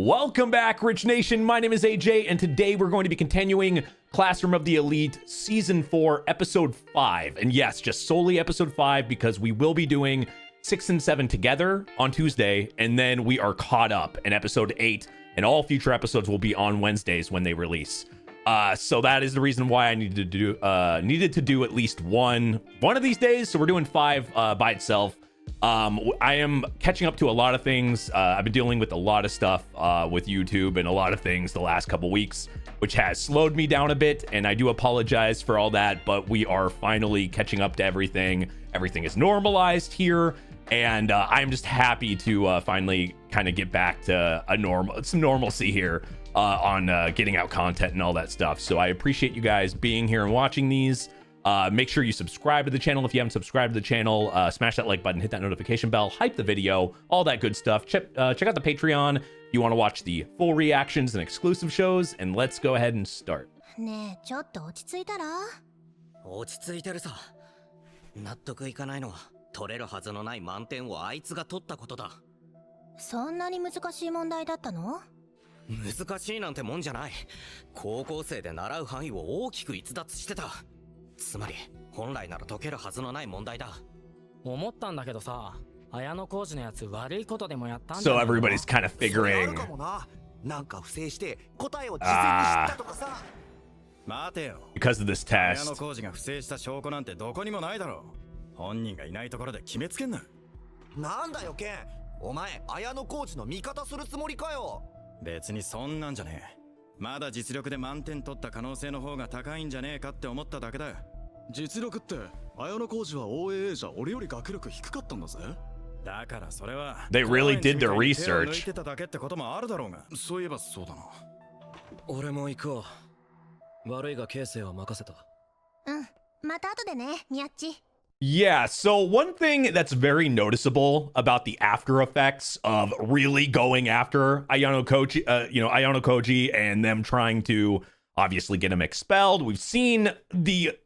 Welcome back, Rich Nation. My name is AJ, and today we're going to be continuing Classroom of the Elite Season 4, Episode 5. And yes, just solely Episode 5, because we will be doing 6 and 7 together on Tuesday, and then we are caught up in Episode 8, and all future episodes will be on Wednesdays when they release. So that is the reason why I needed to do at least one of these days. So we're doing 5 by itself. I am catching up to a lot of things. I've been dealing with a lot of stuff with YouTube and a lot of things the last couple weeks, which has slowed me down a bit, and I do apologize for all that, but we are finally catching up to everything. Everything is normalized here, and I'm just happy to finally kind of get back to some normalcy here on getting out content and all that stuff. So I appreciate you guys being here and watching these. Make sure you subscribe to the channel if you haven't subscribed to the channel. Smash that like button, hit that notification bell, hype the video, all that good stuff. Check out the Patreon if you want to watch the full reactions and exclusive shows, and let's go ahead and start. ねえ、ちょっと落ち着いたら？落ち着いてるさ。納得いかないのは取れるはずのない満点をあいつが取ったことだ。そんなに難しい問題だったの？難しいなんてもんじゃない。高校生で習う範囲を大きく逸脱してた。つまり本来なら解けるはずのない問題だ。思ったんだけどさ、綾野浩二のやつ悪いことでもやったんだ。So everybody's kind of figuring. なんか不正して答えを事前に知ったとかさ。待てよ。Because of this 綾野 test. 浩二が不正した証拠なんてどこにもないだろう。本人がいないところで決めつけんな。なんだよケン。お前綾野浩二の味方するつもりかよ。別にそんなんじゃねえ。まだ実力で満点取った可能性の方が高いんじゃねえかって思っただけだ。実力って綾野浩二は OAA じゃ俺より学力低かったんだぜ。だからそれは They really did their 手を抜い research. てただけってこともあるだろうが。そういえばそうだな。俺も行くわ。悪いが形成は任せた。うん、また後でね、ニャッチ。Yeah, so one thing that's very noticeable about the after effects of really going after Ayano Koji and them trying to obviously get him expelled. We've seen the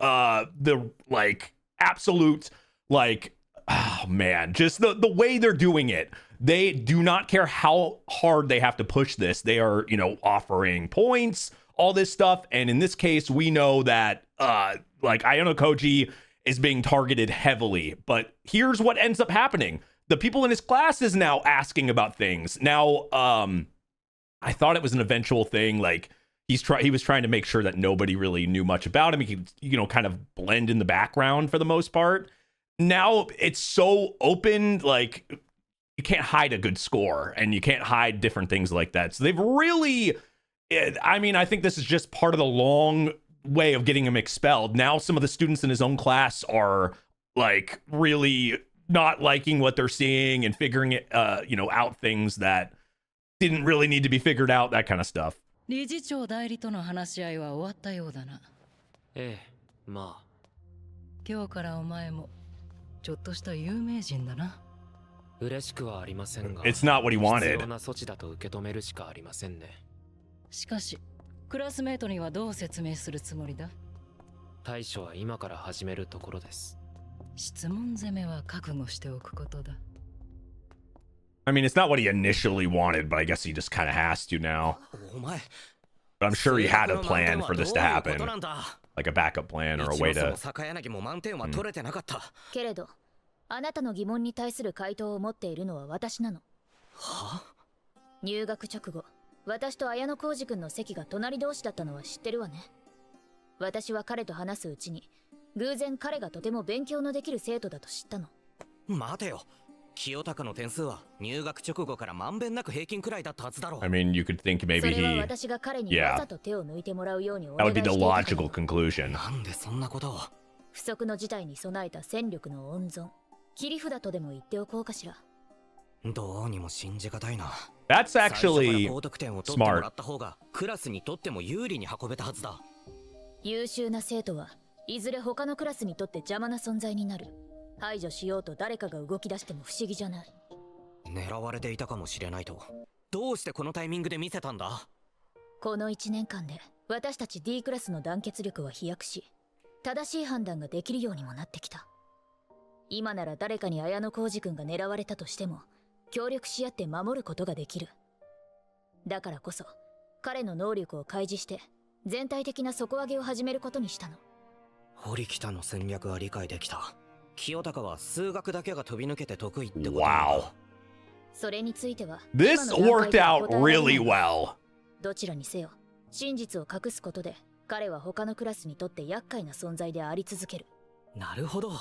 like absolute like, oh man, just the way they're doing it. They do not care how hard they have to push this. They are, offering points, all this stuff. And in this case, we know that like Ayano Koji is being targeted heavily, but here's what ends up happening. The people in his class is now asking about things. Now, I thought it was an eventual thing. Like he was trying to make sure that nobody really knew much about him. He could, kind of blend in the background for the most part. Now it's so open, like you can't hide a good score and you can't hide different things like that. So they've really, I think this is just part of the long way of getting him expelled. Now some of the students in his own class are like really not liking what they're seeing and figuring it out things that didn't really need to be figured out, that kind of stuff. 理事長代理との話し合いは終わったようだな。ええ、まあ。今日からお前もちょっとした有名人だな。嬉しくはありませんが。It's not what he wanted. 必要な措置だと受け止めるしかありませんね。しかし、クラスメートにはどう説明するつもりだ？対処は今から始めるところです。質問攻めは覚悟しておくことだ。It's not what he initially wanted, but I guess he just kind of has to now. お前。But I'm sure he had a plan for this to happen. Like a backup plan or a way to... 坂柳も満点は取れてなかった。けれど、あなたの疑問に対する回答を持っているのは私なの。は？入学直後、私と綾野浩二君の席が隣同士だったのは知ってるわね。私は彼と話すうちに、偶然彼がとても勉強のできる生徒だと知ったの。待てよ。清高の点数は入学直後からまんべんなく平均くらいだったはずだろう。you could think maybe それは he... 私が彼にわざと手を抜いてもらうようにお That 願 would い be して the いたから。 logical conclusion. なんでそんなことを。不測の事態に備えた戦力の温存。切り札とでも言っておこうかしら。どうにも信じがたいな。That's actually 高得点を取ってもら smart. った方がクラスにとっても有利に運べたはずだ。優秀な生徒はいずれ他のクラスにとって邪魔な存在になる。排除しようと誰かが動き出しても不思議じゃない。狙われていたかもしれないと。どうしてこのタイミングで見せたんだ？この1年間で私たち D クラスの団結力は飛躍し、正しい判断ができるようにもなってきた。今なら誰かに綾野浩二君が狙われたとしても協力し合って守ることができる。だからこそ彼の能力を開示して全体的な底上げを始めることにしたの。堀北の戦略は理解できた。清高は数学だけが飛び抜けて得意ってこと。 Wow. それについては This 今の段階 worked では out 答えられない really well. どちらにせよ真実を隠すことで彼は他のクラスにとって厄介な存在であり続ける。なるほど。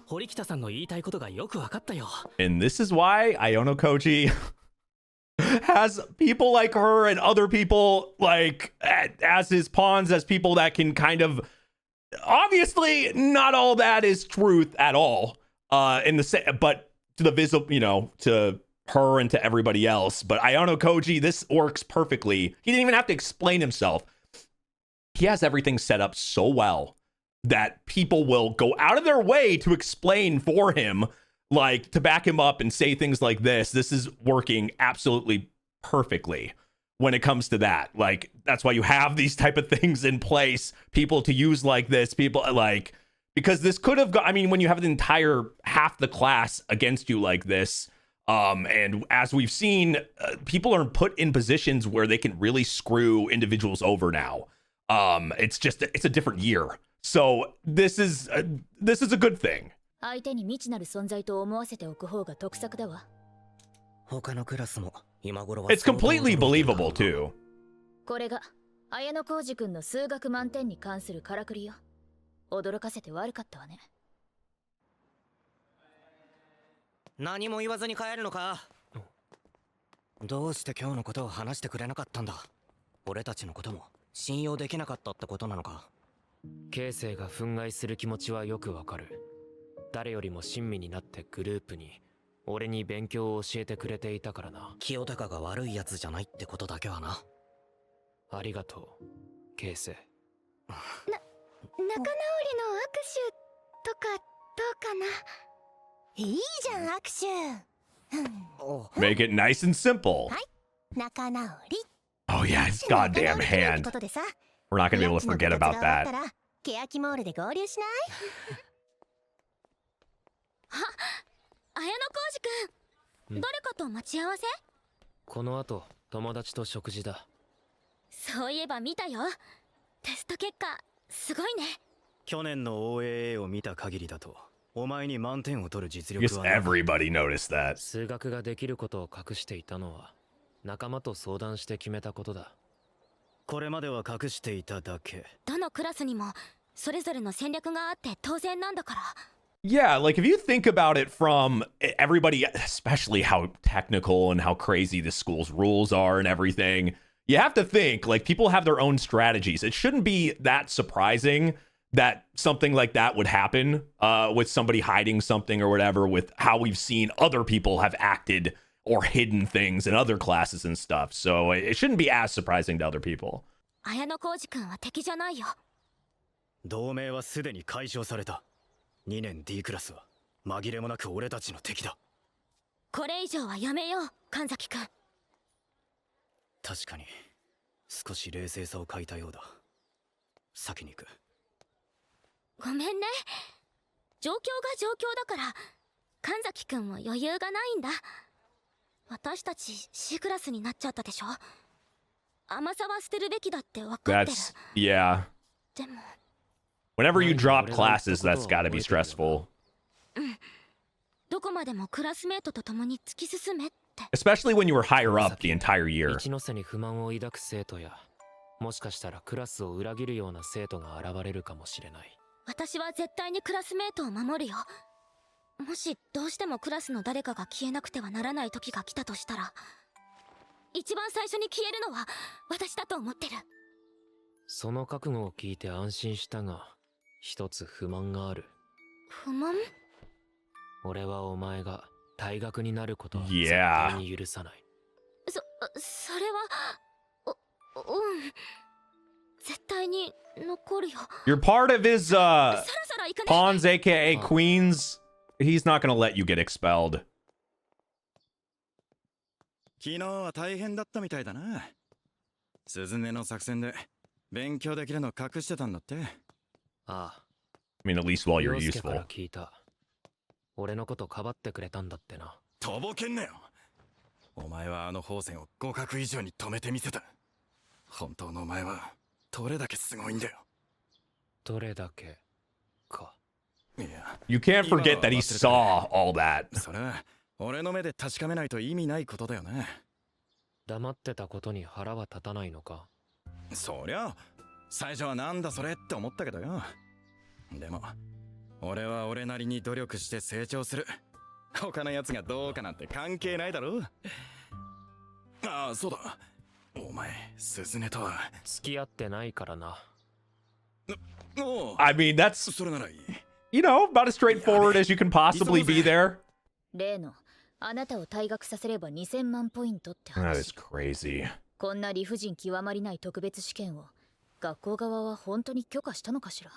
堀北さんの言いたいことがよくわかったよ。 And this is why Iono Koji has people like her and other people like as his pawns, as people that can kind of, obviously not all that is truth at all, in the but to the visible, you know, to her and to everybody else. But Iono Koji, this works perfectly. He didn't even have to explain himself. He has everything set up so well that people will go out of their way to explain for him, like to back him up and say things like this. This is working absolutely perfectly when it comes to that. Like, that's why you have these type of things in place, people to use like this, people like, because this could have got, I mean, when you have the entire half the class against you like this, and as we've seen, people are put in positions where they can really screw individuals over now. It's a different year. So this is a good thing. 相手に未知なる存在と思わせておく方が得策だわ。他のクラスも今頃は It's completely believable too. これが綾野浩二君の数学満点に関するからくりよ。驚かせて悪かったわね。何も言わずに帰るのか。どうして今日のことを話してくれなかったんだ。俺たちのことも信用できなかったってことなのか。形成が憤慨する気持ちはよくわかる。誰よりも親身になってグループに俺に勉強を教えてくれていたからな。清高が悪いやつじゃないってことだけはな。ありがとう、形成。仲直りの握手とかどうかな。いいじゃん握手。Make it nice and simple. はい、仲直り。Oh yeah, his goddamn hand. We're not gonna be able to forget about that. 欅モールで合流しない？あ、綾野浩二君、誰かと待ち合わせ？この後友達と食事だ。そういえば見たよ。テスト結果すごいね。去年の OAA を見た限りだとお前に満点を取る実 I 力 guess はない。 everybody noticed that. 数学ができることを隠していたのは仲間と相談して決めたことだ。これまでは隠していただけ。どのクラスにもそれぞれの戦略があって当然なんだから。Yeah, like if you think about it from everybody, especially how technical and how crazy the school's rules are and everything, you have to think like people have their own strategies. It shouldn't be that surprising that something like that would happen with somebody hiding something or whatever, with how we've seen other people have acted or hidden things in other classes and stuff. So it shouldn't be as surprising to other people. 綾野浩二君は敵じゃないよ。同盟はすでに解消された。2年 D クラスは紛れもなく俺たちの敵だ。これ以上はやめよう、神崎君。確かに少し冷静さを欠いたようだ。先に行く。ごめんね。状況が状況だから神崎君も余裕がないんだ。私たち C クラスになっちゃったでしょ。甘さは捨てるべきだって分かってる。 That's, yeah. でも Whenever you drop classes, that's gotta be stressful. どこまでもクラスメートと共に突き進めって。 Especially when you were higher up the entire year. 一ノ瀬に不満を抱く生徒や、もしかしたらクラスを裏切るような生徒が現れるかもしれない。私は絶対にクラスメートを守るよ。もしどうしてもクラスの誰かが消えなくてはならない時が来たとしたら、一番最初に消えるのは私だと思ってる。その覚悟を聞いて安心したが、一つ不満がある。不満？俺はお前が退学になることは絶 Yeah. 対に許さない。それは、絶対に残るよ。 You're part of his そろそろ行くね。 pawns, aka queens. He's not gonna let you get expelled. 昨日は大変だったみたいだな。鈴音の作戦で勉強できるの隠してたんだって。ああ。I mean, at least while you're 陽介から useful. 聞いた。俺のことかばってくれたんだってな。とぼけんなよ。お前はあの宝泉を互角以上に止めてみせた。本当のお前はどれだけすごいんだよ。どれだけか。いや、 You can't forget that he saw all that. それは俺の目で確かめないと意味ないことだよね。黙ってたことに腹は立たないのか。そりゃ最初はなんだそれって思ったけどよ。でも俺は俺なりに努力して成長する。他のやつがどうかなんて関係ないだろ。ああ、そうだ。お前鈴音とは付き合ってないからな。I mean, that's, それならいい。 you know, about as straightforward as you can possibly be there. 例のあなたを退学させれば2000万ポイントって That 話。 is crazy. こんな理不尽極まりない特別試験を学校側は本当に許可したのかしら。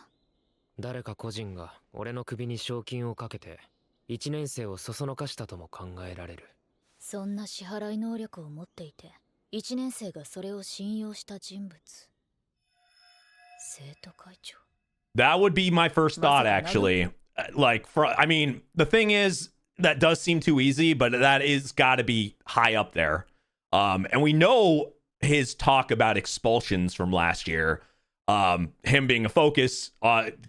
誰か個人が俺の首に賞金をかけて1年生をそそのかしたとも考えられる。そんな支払い能力を持っていて1年生がそれを信用した人物。生徒会長。 That would be my first thought, actually. Like, I mean, the thing is, that does seem too easy, but that is got to be high up there. And we know his talk about expulsions from last year, him being a focus,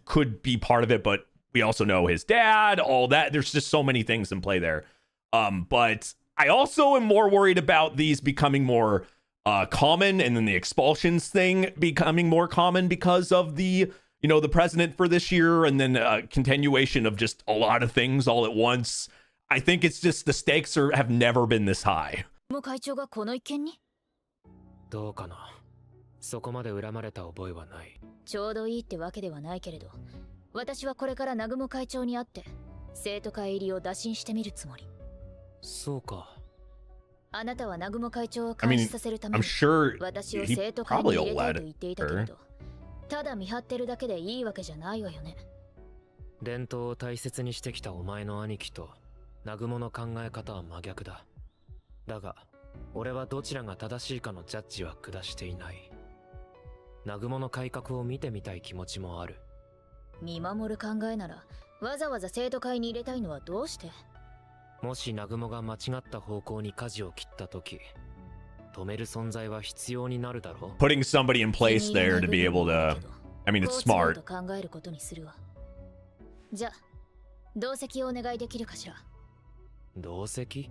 could be part of it, but we also know his dad, all that. There's just so many things in play there. But I also am more worried about these becoming more common, and then the expulsions thing becoming more common because of the, you know, the president for this year, and then continuation of just a lot of things all at once. I think it's just the stakes have never been this high. もう会長がこの一件に？どうかな。そこまで恨まれた覚えはない。ちょうどいいってわけではないけれど、私はこれから南雲会長に会って生徒会入りを打診してみるつもり。そうか。あなたは南雲会長を監視させるため I'm に sure 私を he 生徒会に probably 入れ will たい let と言っていたけれ her. ど、ただ見張ってるだけでいいわけじゃないわよね。伝統を大切にしてきたお前の兄貴と南雲の考え方は真逆だ。だが俺はどちらが正しいかのジャッジは下していない。南雲の改革を見てみたい気持ちもある。見守る考えならわざわざ生徒会に入れたいのはどうして？もし南雲が間違った方向に舵を切った時、止める存在は必要になるだろう。 Putting somebody in place there to be able to, I mean, it's smart. と考えることにするわ。じゃあ同席をお願いできるかしら。同席？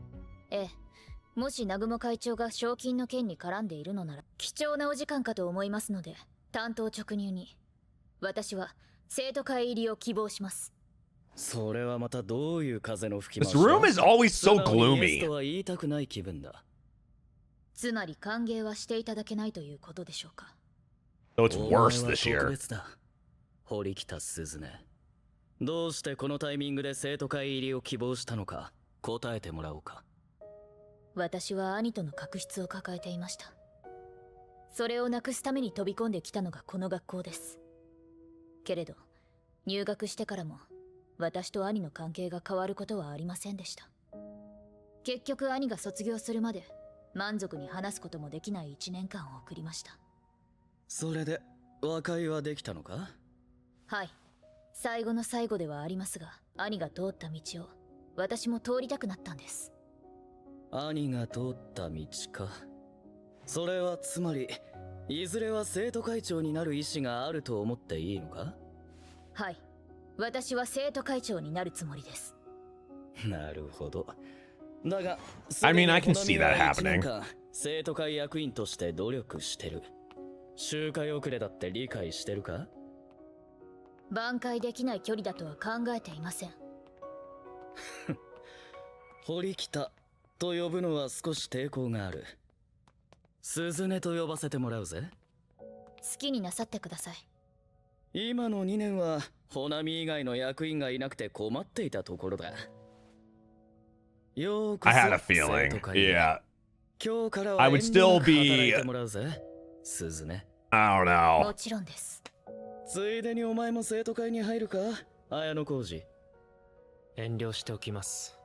ええ、もし南雲会長が賞金の件に絡んでいるのなら貴重なお時間かと思いますので、担当直入に私は生徒会入りを希望します。それはまたどういう風の吹き This 回しだ？ room is always so 素直にイエス gloomy. とは言いたくない気分だ。つまり歓迎はしていただけないということでしょうか。 So it's お前は worse this 特 year. 別だ。堀北鈴音。どうしてこのタイミングで生徒会入りを希望したのか答えてもらおうか。私は兄との確執を抱えていました。それをなくすために飛び込んできたのがこの学校です。けれど入学してからも私と兄の関係が変わることはありませんでした。結局兄が卒業するまで満足に話すこともできない1年間を送りました。それで和解はできたのか？はい、最後の最後ではありますが、兄が通った道を私も通りたくなったんです。兄が通った道か。それはつまりいずれは生徒会長になる意思があると思っていいのか？はい、私は生徒会長になるつもりです。なるほど。だが I mean, I can see that happening. 生徒会役員として努力してる。周回遅れだって理解してるか？挽回できない距離だとは考えていません。堀北と呼ぶのは少し抵抗がある。鈴音と呼ばせてもらうぜ。好きになさってください。今の2年はホナミ以外の役員がいなくて困っていたところだ。ようこ I そ had a 生 feeling. 徒会へ。 Yeah. 今日からは I would still 遠慮なく be- 働いてもらうぜ、鈴音。I don't も know. ちろんです。ついでにお前も生徒会に入るか、綾野浩二。遠慮しておきます。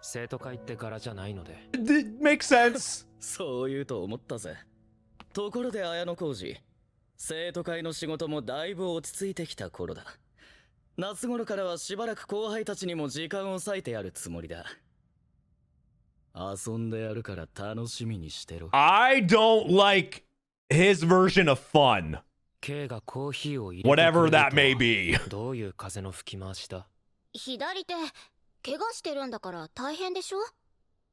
生徒会って柄じゃないので。It makes sense. そう言うと思ったぜ。ところで綾野浩二、生徒会の仕事もだいぶ落ち着いてきた頃だ。夏頃からはしばらく後輩たちにも時間を割いてやるつもりだ。遊んでやるから楽しみにしてろ。 I don't like his version of fun. K がコーヒーを入れて Whatever くれるとは that may be. どういう風の吹き回しだ？左手怪我してるんだから大変でしょ。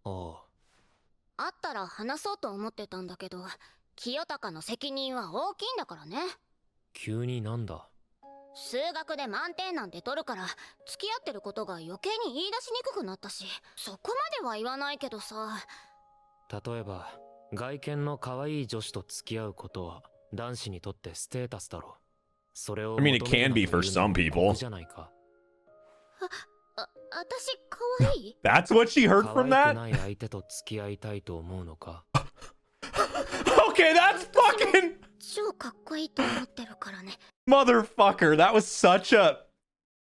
おう。あったら話そうと思ってたんだけど、清高の責任は大きいんだからね。急になんだ？数学で満点なんて取るから付き合ってることが余計に言い出しにくくなったし、そこまでは言わないけどさ。例えば外見の可愛い女子と付き合うことは男子にとってステータスだろう。それを I mean, it can be for some people. じゃないか。私可愛い？ That's what she heard from 可愛 that? くない相手と付き合いたいと思うのか？ Okay, that's fucking 超かっこいいと思ってるからね。 motherfucker. That was such a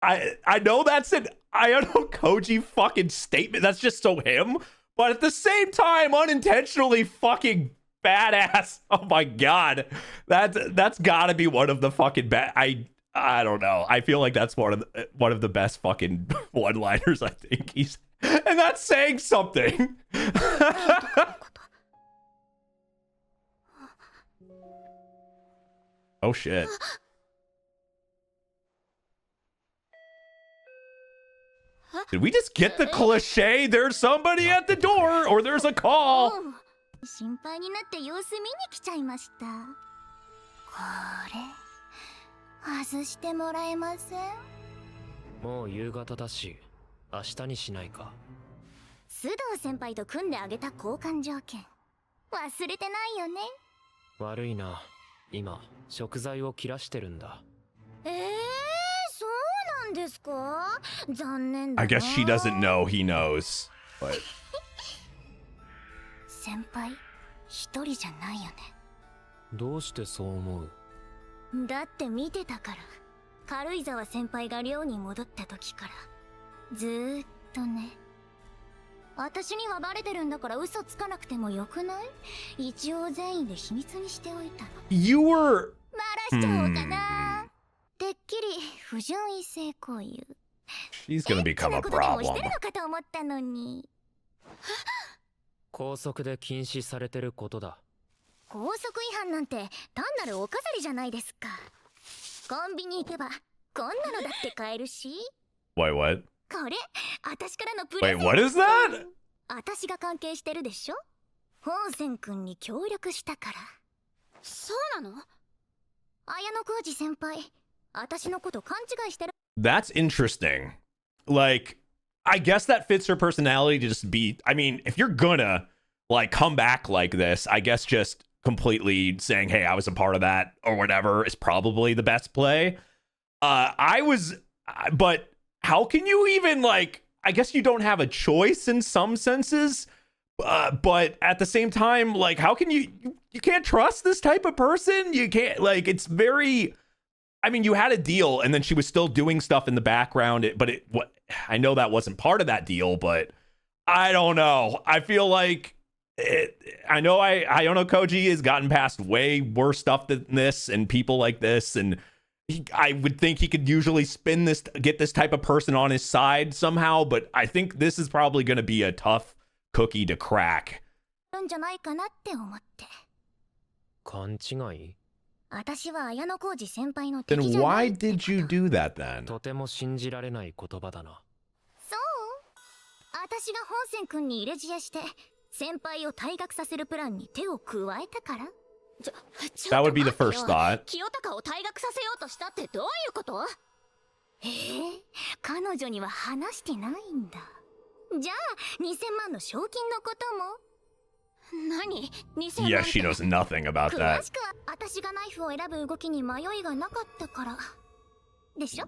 I know that's an Ayano Koji fucking statement. That's just so him. But at the same time, unintentionally fucking badass. Oh my god. That's gotta be one of the fucking I don't know. I feel like that's one of the best fucking one-liners I think he's and that's saying something. Oh shit. Did we just get the cliche? There's somebody at the door, or there's a call. 心配になって様子見に来ちゃいました。これ外してもらえません？もう夕方だし明日にしないか？須藤先輩と組んであげた交換条件忘れてないよね？悪いな、今食材を切らしてるんだ。そうなんですか？残念だな。 I guess she doesn't know he knows. But 先輩一人じゃないよね。どうしてそう思う？だって見てたから。軽井沢先輩が寮に戻った時からずーっとね。私にはバレてるんだから嘘つかなくてもよくない？一応善意で秘密にしておいたの。 you were バラしちゃおうかな。てっきり不純異性行為。 She's gonna become a ことでもして problem. るのかと思ったのに。校則で禁止されてることだ。校則違反なんて単なるお飾りじゃないですか。コンビニ行けばこんなのだって買えるし。 Wait, what? これ私からのプレゼン Wait, ト。 what is that? 私が関係してるでしょ。本線君に協力したから。そうなの？綾野浩二先輩、私のこと勘違いしてる。 That's interesting. Like, I guess that fits her personality to just be. I mean, if you're gonna like come back like this, I guess just completely saying, "Hey, I was a part of that" or whatever is probably the best play. But how can you even like? I guess you don't have a choice in some senses. But at the same time, like, how can you can't trust this type of person? You can't, like, it's very. I mean, you had a deal, and then she was still doing stuff in the background. I know that wasn't part of that deal, but I don't know. I feel like I know Ayano Koji has gotten past way worse stuff than this, and people like this, and I would think he could usually get this type of person on his side somehow. But I think this is probably going to be a tough cookie to crack. んじゃないかなって思って。勘違い？私は綾野浩二先輩の敵 Then じゃな why いってこと。 did you do that then? とても信じられない言葉だな。そう？私が本線君に入れ知恵して先輩を退学させるプランに手を加えたから。That would be the first thought. 清高を退学させようとしたってどういうこと？彼女には話してないんだ。じゃあ2000万の賞金のことも。何？2000万 Yeah, she knows nothing about 詳 that. しくは私がナイフを選ぶ動きに迷いがなかったからでしょ。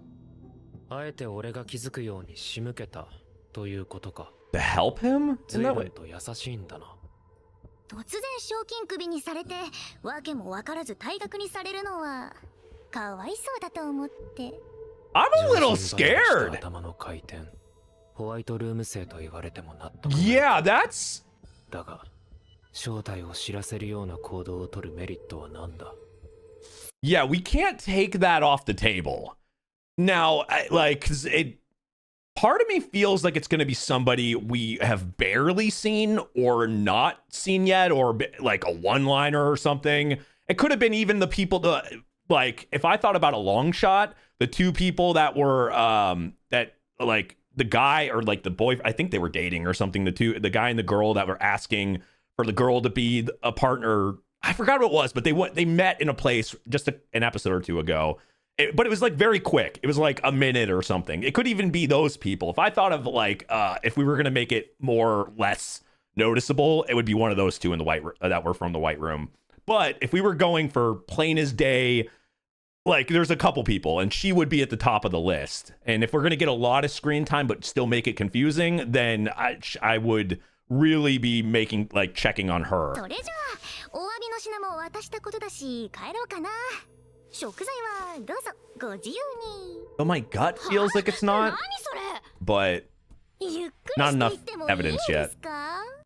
あえて俺が気づくように仕向けたということか。To help him? 随分と優しいんだな。突然賞金首にされて訳も分からず退学にされるのはかわいそうだと思って。 I'm a little scared. 頭の回転。ホワイトルーム生と言われても納得。Yeah, that's. だが正体を知らせるような行動を取るメリットは何だ？ Yeah, we can't take that off the table. Now, like, 'cause part of me feels like it's going to be somebody we have barely seen or not seen yet, or like a one-liner or something. It could have been even the people like, if I thought about a long shot, the two people that were that like the guy or like the boy, I think they were dating or something, the guy and the girl that were asking for the girl to be a partner. I forgot what it was, but they met in a place just an episode or two ago. But it was like very quick. It was like a minute or something. It could even be those people. If I thought of like if we were going to make it less noticeable, it would be one of those two in the white that were from the White Room. But if we were going for plain as day, like there's a couple people and she would be at the top of the list. And if we're going to get a lot of screen time but still make it confusing, then I would really be checking on her. それじゃあお詫びの品も渡したことだし帰ろうかな。食材はどうぞご自由に。 So my gut feels like it's not, but not enough evidence yet.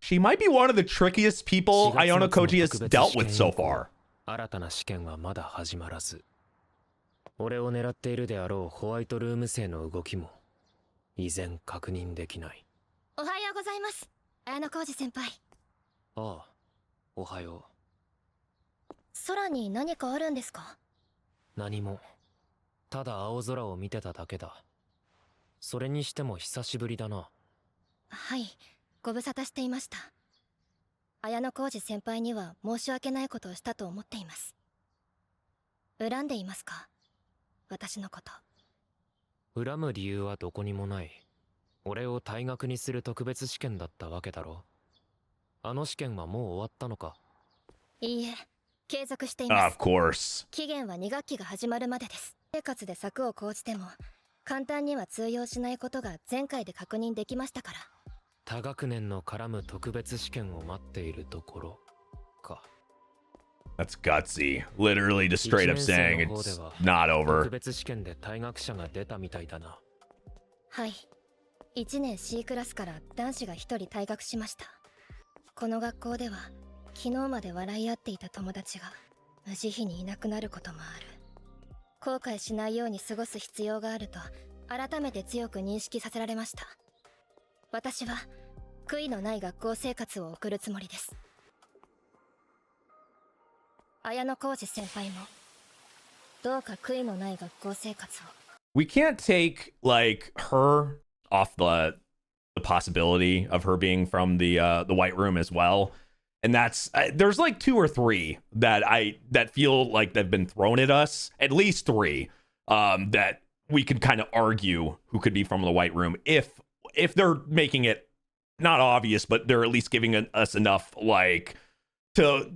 She might be one of the trickiest people Ayano Koji has dealt with so far. 新たな試験はまだ始まらず、俺を狙っているであろうホワイトルーム生の動きも依然確認できない。おはようございます、綾野浩二先輩。ああ、おはよう。空に何かあるんですか？何も。ただ青空を見てただけだ。それにしても久しぶりだな。はい、ご無沙汰していました。綾野浩二先輩には申し訳ないことをしたと思っています。恨んでいますか？私のこと。恨む理由はどこにもない。俺を退学にする特別試験だったわけだろ。あの試験はもう終わったのか？いいえ、継続しています。Of course. 期限は2学期が始まるまでです。生活で策を講じても簡単には通用しないことが前回で確認できましたから。他学年の絡む特別試験を待っているところか。That's gutsy. Literally just straight up saying it's not over. 特別試験で退学者が出たみたいだな。はい。1年 C クラスから男子が1人退学しました。この学校では昨日まで笑い合っていた友達が無慈悲にいなくなることもある。後悔しないように過ごす必要があると改めて強く認識させられました。私は悔いのない学校生活を送るつもりです。綾野浩二先輩もどうか悔いのない学校生活を。 We can't take like her off the possibility of her being from the White Room as well. And that's there's like 2 or 3 that feel like they've been thrown at us, at least 3 that we could kind of argue who could be from the White Room if they're making it not obvious, but they're at least giving us enough like to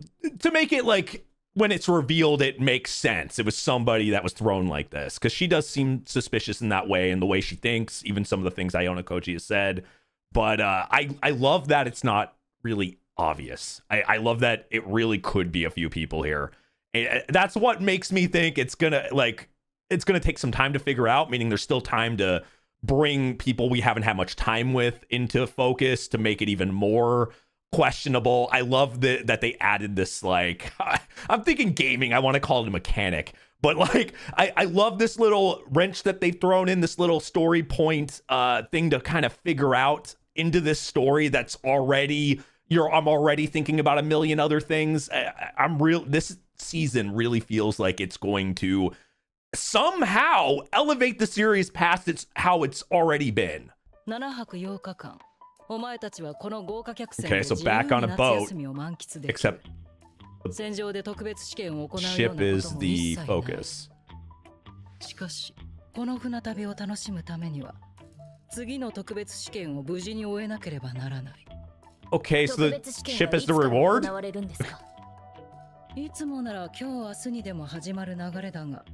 make it like when it's revealed it makes sense. It was somebody that was thrown like this, because she does seem suspicious in that way, and the way she thinks, even some of the things Ayano Koji has said. But I love that it's not really obvious. I love that it really could be a few people here. That's what makes me think it's gonna take some time to figure out, meaning there's still time to bring people we haven't had much time with into focus to make it even more questionable. I love that they added this, like, I'm thinking gaming, I want to call it a mechanic, but like I love this little wrench that they've thrown in, this little story point thing to kind of figure out into this story that's already I'm already thinking about a million other things. This season really feels like it's going to somehow elevate the series past how it's already been. Okay, so back on a boat, except the ship is the focus. しかし、この船旅を楽しむためには、次の特別試験を無事に終えなければならない。 Okay, so the ship is the reward? いつもなら今日明日にでも始まる流れだが、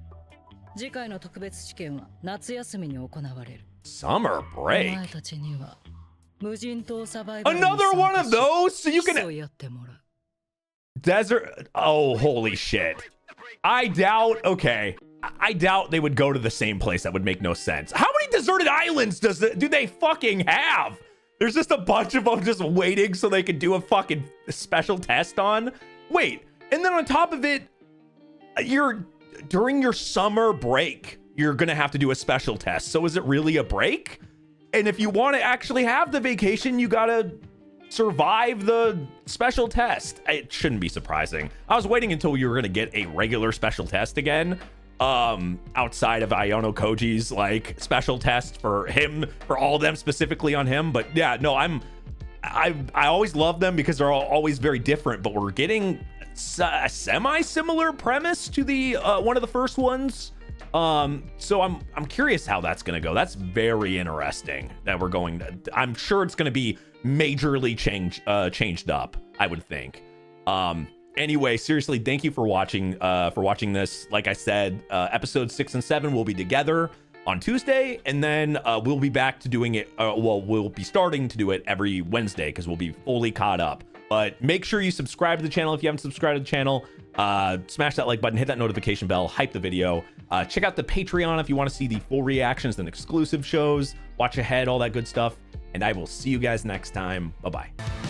次回の特別試験は夏休みに行われる。 Summer break? お前たちには無人島サバイ Another one of those? So you can desert. Oh, holy shit. I doubt. Okay. I doubt they would go to the same place. That would make no sense. How many deserted islands do they fucking have? There's just a bunch of them just waiting so they can do a fucking special test on. Wait, and then on top of it, during your summer break, you're gonna have to do a special test. So is it really a break? And if you want to actually have the vacation, you gotta survive the special test. It shouldn't be surprising. I was waiting until you were gonna get a regular special test again, outside of Ayano Koji's like special test for him, for all of them specifically on him. But yeah, no, I always love them because they're always very different, but we're getting a semi-similar premise to the one of the first ones. So I'm curious how that's gonna go. That's very interesting that we're going to, I'm sure it's gonna be majorly changed up, I would think. Anyway, seriously, thank you for watching this. Like I said, episodes 6 and 7 will be together on Tuesday, and then we'll be back to doing it. We'll be starting to do it every Wednesday because we'll be fully caught up. But make sure you subscribe to the channel if you haven't subscribed to the channel. Smash that like button, hit that notification bell, hype the video. Check out the Patreon if you want to see the full reactions and exclusive shows. Watch ahead, all that good stuff. And I will see you guys next time. Bye-bye.